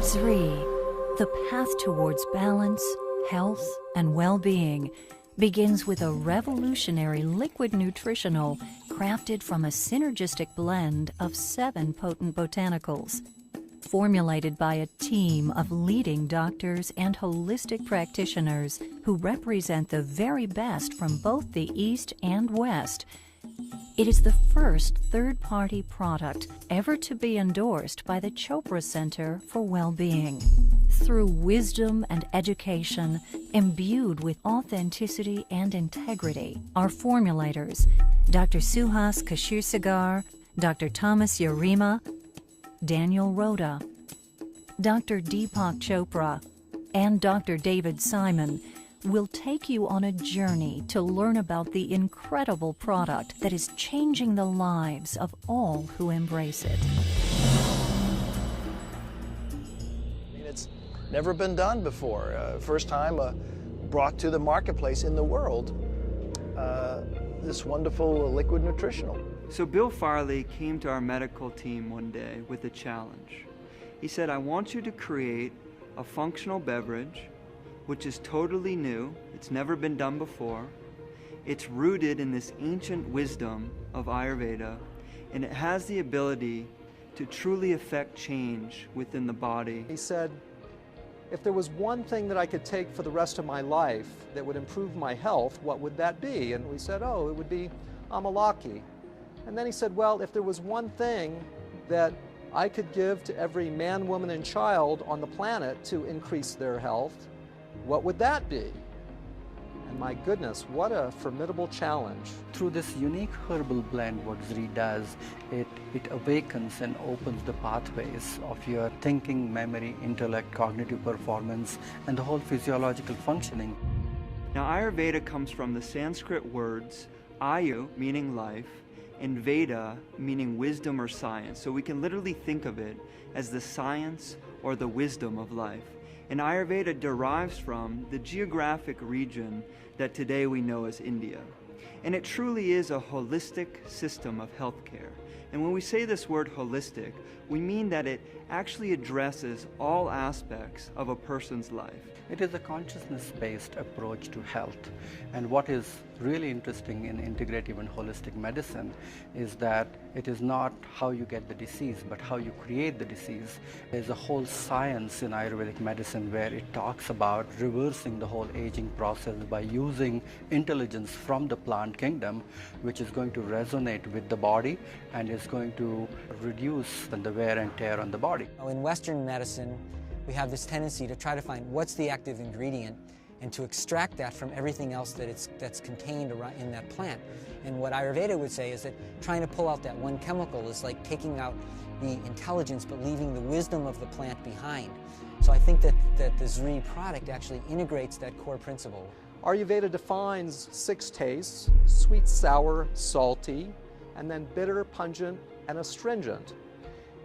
Zrii, the path towards balance, health, and well-being begins with a revolutionary liquid nutritional crafted from a synergistic blend of 7 potent botanicals. Formulated by a team of leading doctors and holistic practitioners who represent the very best from both the East and West, it is the first third-party product ever to be endorsed by the Chopra Center for Well-Being. Through wisdom and education, imbued with authenticity and integrity, our formulators, Dr. Suhas Kashirsagar, Dr. Thomas Yarima, Daniel Rhoda, Dr. Deepak Chopra, and Dr. David Simon will take you on a journey to learn about the incredible product that is changing the lives of all who embrace it. It's never been done before. First time brought to the marketplace in the world, this wonderful liquid nutritional. So Bill Farley came to our medical team one day with a challenge. He said, I want you to create a functional beverage which is totally new, it's never been done before, it's rooted in this ancient wisdom of Ayurveda, and it has the ability to truly affect change within the body. He said, if there was one thing that I could take for the rest of my life that would improve my health, what would that be? And we said, oh, it would be Amalaki. And then he said, well, if there was one thing that I could give to every man, woman, and child on the planet to increase their health, what would that be? And my goodness, what a formidable challenge. Through this unique herbal blend, what Zrii does, it awakens and opens the pathways of your thinking, memory, intellect, cognitive performance, and the whole physiological functioning. Now, Ayurveda comes from the Sanskrit words Ayu, meaning life, and Veda, meaning wisdom or science. So we can literally think of it as the science or the wisdom of life. And Ayurveda derives from the geographic region that today we know as India. And it truly is a holistic system of healthcare. And when we say this word holistic, we mean that it actually addresses all aspects of a person's life. It is a consciousness-based approach to health. And what is really interesting in integrative and holistic medicine is that it is not how you get the disease, but how you create the disease. There's a whole science in Ayurvedic medicine where it talks about reversing the whole aging process by using intelligence from the plant kingdom, which is going to resonate with the body and is going to reduce the wear and tear on the body. In Western medicine, we have this tendency to try to find what's the active ingredient and to extract that from everything else that's contained in that plant. And what Ayurveda would say is that trying to pull out that one chemical is like taking out the intelligence but leaving the wisdom of the plant behind. So I think that the Zrii product actually integrates that core principle. Ayurveda defines 6 tastes: sweet, sour, salty, and then bitter, pungent, and astringent.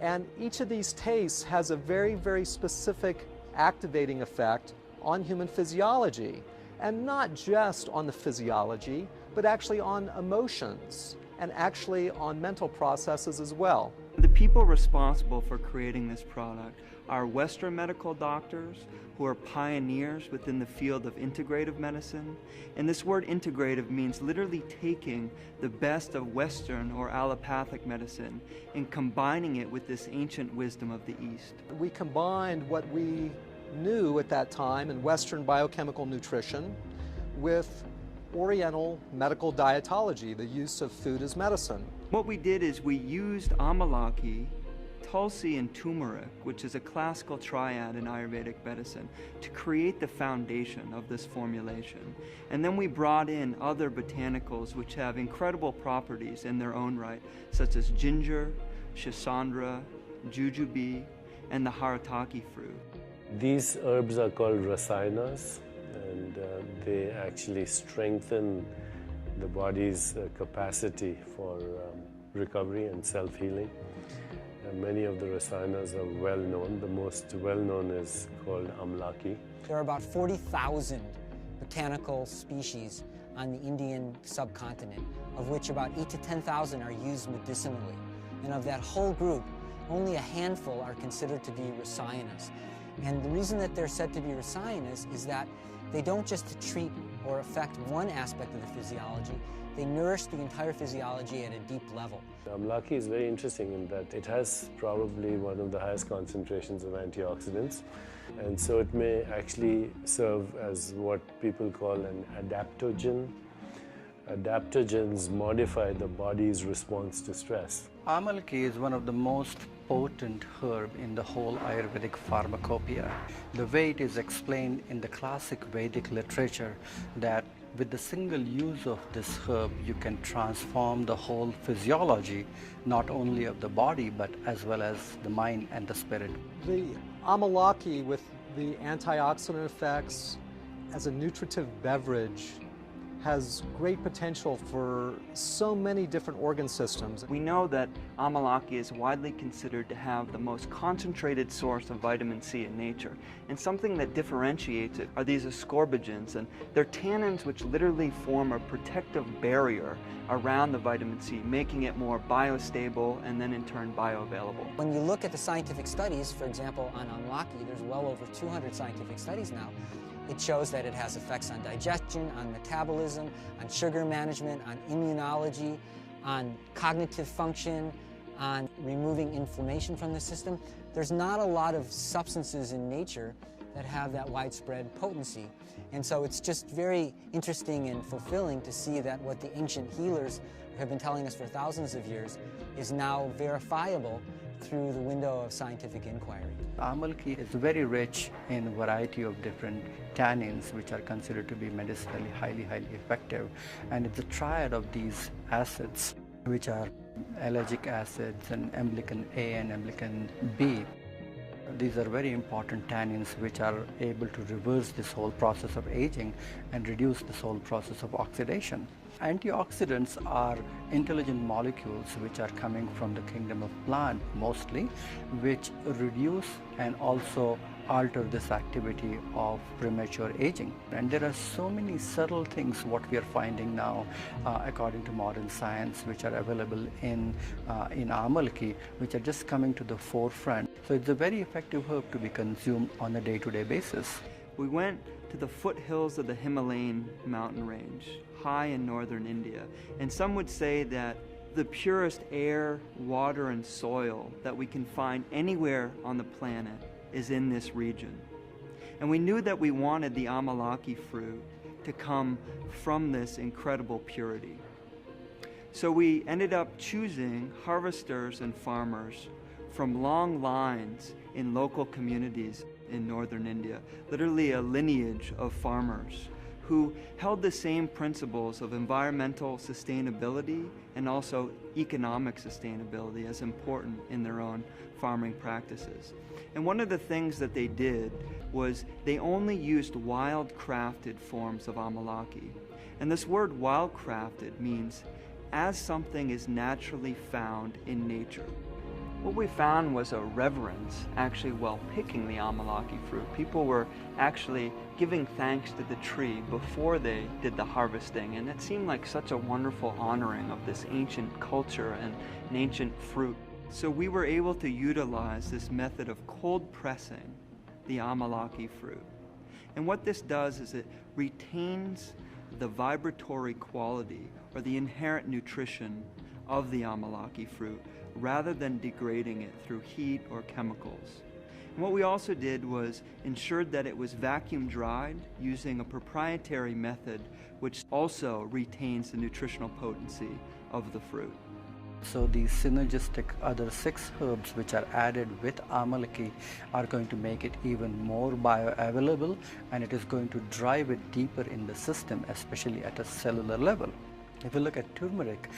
And each of these tastes has a very, very specific activating effect on human physiology. And not just on the physiology, but actually on emotions and actually on mental processes as well. The people responsible for creating this product are Western medical doctors who are pioneers within the field of integrative medicine. And this word integrative means literally taking the best of Western or allopathic medicine and combining it with this ancient wisdom of the East. We combined what we knew at that time in Western biochemical nutrition with Oriental medical dietology, the use of food as medicine. What we did is we used Amalaki, Tulsi, and turmeric, which is a classical triad in Ayurvedic medicine, to create the foundation of this formulation. And then we brought in other botanicals which have incredible properties in their own right, such as ginger, shisandra, jujube, and the harataki fruit. These herbs are called rasayanas, and they actually strengthen the body's capacity for recovery and self-healing. Many of the rasayanas are well known. The most well known is called Amalaki. There are about 40,000 botanical species on the Indian subcontinent, of which about 8,000 to 10,000 are used medicinally. And of that whole group, only a handful are considered to be rasayanas. And the reason that they're said to be rasayanas is that they don't just treat or affect one aspect of the physiology, they nourish the entire physiology at a deep level. Amalaki is very interesting in that it has probably one of the highest concentrations of antioxidants, and so it may actually serve as what people call an adaptogen. Adaptogens modify the body's response to stress. Amalaki is one of the most potent herb in the whole Ayurvedic pharmacopoeia. The way it is explained in the classic Vedic literature that with the single use of this herb you can transform the whole physiology, not only of the body but as well as the mind and the spirit. The Amalaki, with the antioxidant effects as a nutritive beverage, has great potential for so many different organ systems. We know that Amalaki is widely considered to have the most concentrated source of vitamin C in nature. And something that differentiates it are these ascorbigens, and they're tannins which literally form a protective barrier around the vitamin C, making it more biostable and then in turn bioavailable. When you look at the scientific studies, for example, on Amalaki, there's well over 200 scientific studies now. It shows that it has effects on digestion, on metabolism, on sugar management, on immunology, on cognitive function, on removing inflammation from the system. There's not a lot of substances in nature that have that widespread potency. And so it's just very interesting and fulfilling to see that what the ancient healers have been telling us for thousands of years is now verifiable through the window of scientific inquiry. Amalaki is very rich in a variety of different tannins which are considered to be medicinally highly effective, and it's a triad of these acids which are ellagic acids and emblican A and emblican B. These are very important tannins which are able to reverse this whole process of aging and reduce this whole process of oxidation. Antioxidants are intelligent molecules which are coming from the kingdom of plant mostly, which reduce and also alter this activity of premature aging. And there are so many subtle things what we are finding now according to modern science which are available in Amalaki, which are just coming to the forefront. So it's a very effective herb to be consumed on a day-to-day basis. We went to the foothills of the Himalayan mountain range, high in northern India, and some would say that the purest air, water, and soil that we can find anywhere on the planet is in this region. And we knew that we wanted the Amalaki fruit to come from this incredible purity. So we ended up choosing harvesters and farmers from long lines in local communities in northern India, literally a lineage of farmers who held the same principles of environmental sustainability and also economic sustainability as important in their own farming practices. And one of the things that they did was they only used wild-crafted forms of Amalaki. And this word wild-crafted means as something is naturally found in nature. What we found was a reverence actually while picking the Amalaki fruit. People were actually giving thanks to the tree before they did the harvesting, and it seemed like such a wonderful honoring of this ancient culture and an ancient fruit. So we were able to utilize this method of cold pressing the Amalaki fruit. And what this does is it retains the vibratory quality or the inherent nutrition of the Amalaki fruit rather than degrading it through heat or chemicals. And what we also did was ensured that it was vacuum dried using a proprietary method which also retains the nutritional potency of the fruit. So these synergistic other 6 herbs which are added with Amalaki are going to make it even more bioavailable, and it is going to drive it deeper in the system, especially at a cellular level. If you look at turmeric,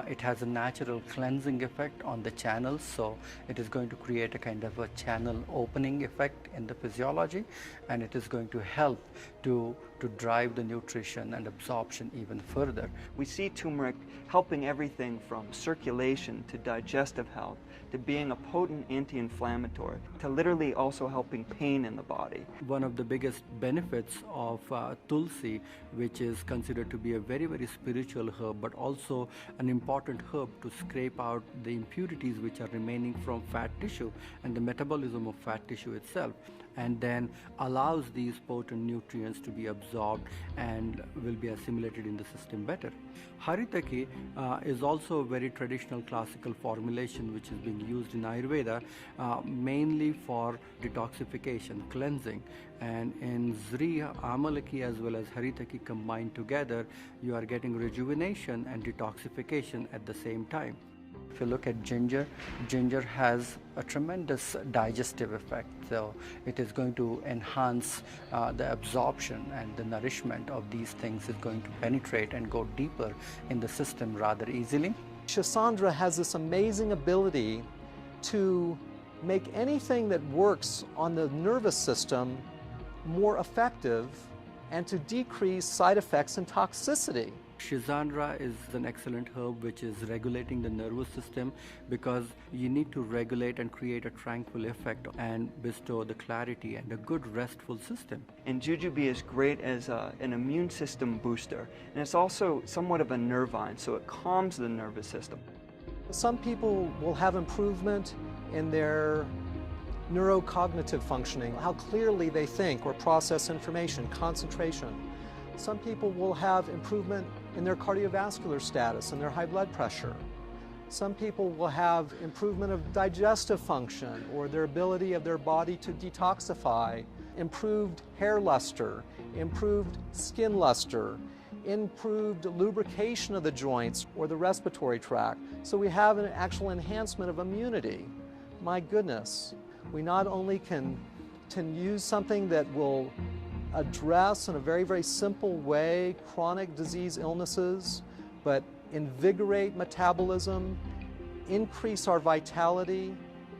it has a natural cleansing effect on the channels, so it is going to create a kind of a channel opening effect in the physiology, and it is going to help to to drive the nutrition and absorption even further. We see turmeric helping everything from circulation to digestive health, to being a potent anti-inflammatory, to literally also helping pain in the body. One of the biggest benefits of tulsi, which is considered to be a very, very spiritual herb, but also an important herb to scrape out the impurities which are remaining from fat tissue and the metabolism of fat tissue itself, and then allows these potent nutrients to be absorbed and will be assimilated in the system better. Haritaki is also a very traditional classical formulation which is being used in Ayurveda mainly for detoxification, cleansing. And in Zrii Amalaki as well as Haritaki combined together, you are getting rejuvenation and detoxification at the same time. If you look at ginger, ginger has a tremendous digestive effect. So it is going to enhance the absorption, and the nourishment of these things is going to penetrate and go deeper in the system rather easily. Shisandra has this amazing ability to make anything that works on the nervous system more effective and to decrease side effects and toxicity. Shisandra is an excellent herb which is regulating the nervous system, because you need to regulate and create a tranquil effect and bestow the clarity and a good restful system. And jujube is great as an immune system booster, and it's also somewhat of a nervine, so it calms the nervous system. Some people will have improvement in their neurocognitive functioning, how clearly they think or process information, concentration. Some people will have improvement in their cardiovascular status and their high blood pressure. Some people will have improvement of digestive function or their ability of their body to detoxify, improved hair luster, improved skin luster, improved lubrication of the joints or the respiratory tract. So we have an actual enhancement of immunity. My goodness, we not only can use something that will address in a very, very simple way chronic disease illnesses, but invigorate metabolism, increase our vitality,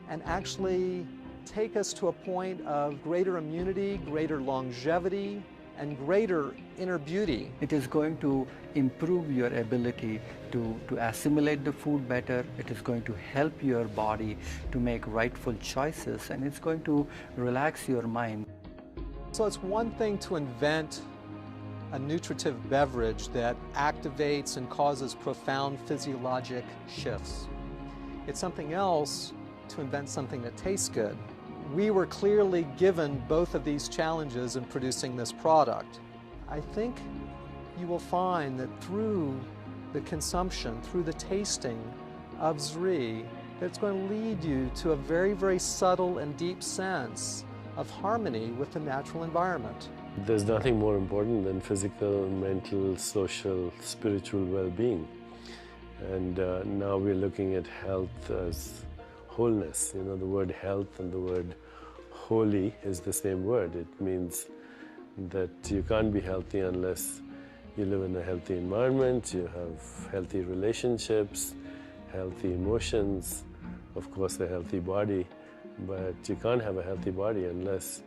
and actually take us to a point of greater immunity, greater longevity, and greater inner beauty. It is going to improve your ability to assimilate the food better. It is going to help your body to make rightful choices, and it's going to relax your mind. So it's one thing to invent a nutritive beverage that activates and causes profound physiologic shifts. It's something else to invent something that tastes good. We were clearly given both of these challenges in producing this product. I think you will find that through the consumption, through the tasting of Zrii, that it's going to lead you to a very, very subtle and deep sense of harmony with the natural environment. There's nothing more important than physical, mental, social, spiritual well-being. And now we're looking at health as wholeness. You know, the word health and the word holy is the same word. It means that you can't be healthy unless you live in a healthy environment, you have healthy relationships, healthy emotions, of course a healthy body. But you can't have a healthy body unless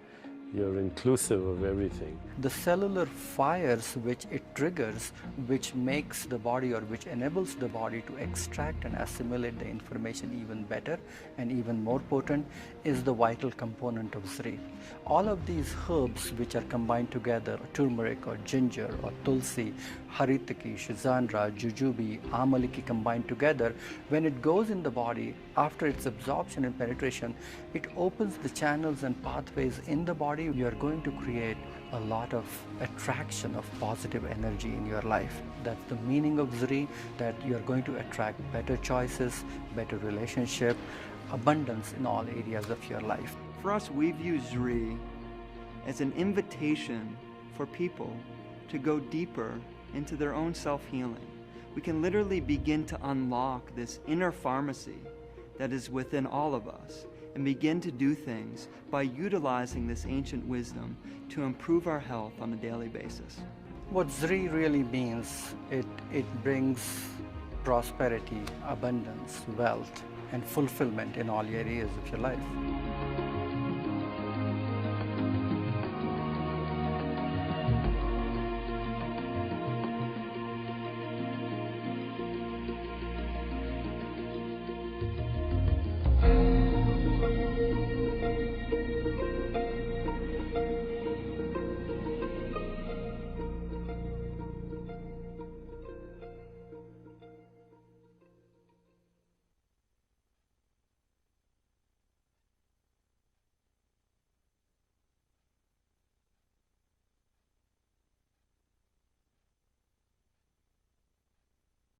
you're inclusive of everything. The cellular fires which it triggers, which makes the body or which enables the body to extract and assimilate the information even better and even more potent, is the vital component of Zrii. All of these herbs which are combined together, turmeric or ginger or tulsi, haritaki, shisandra, jujube, amalaki combined together, when it goes in the body, after its absorption and penetration, it opens the channels and pathways in the body. You are going to create a lot of attraction of positive energy in your life. That's the meaning of Zrii, that you are going to attract better choices, better relationship, abundance in all areas of your life. For us, we view Zrii as an invitation for people to go deeper into their own self-healing. We can literally begin to unlock this inner pharmacy that is within all of us and begin to do things by utilizing this ancient wisdom to improve our health on a daily basis. What Zrii really means, it brings prosperity, abundance, wealth, and fulfillment in all areas of your life.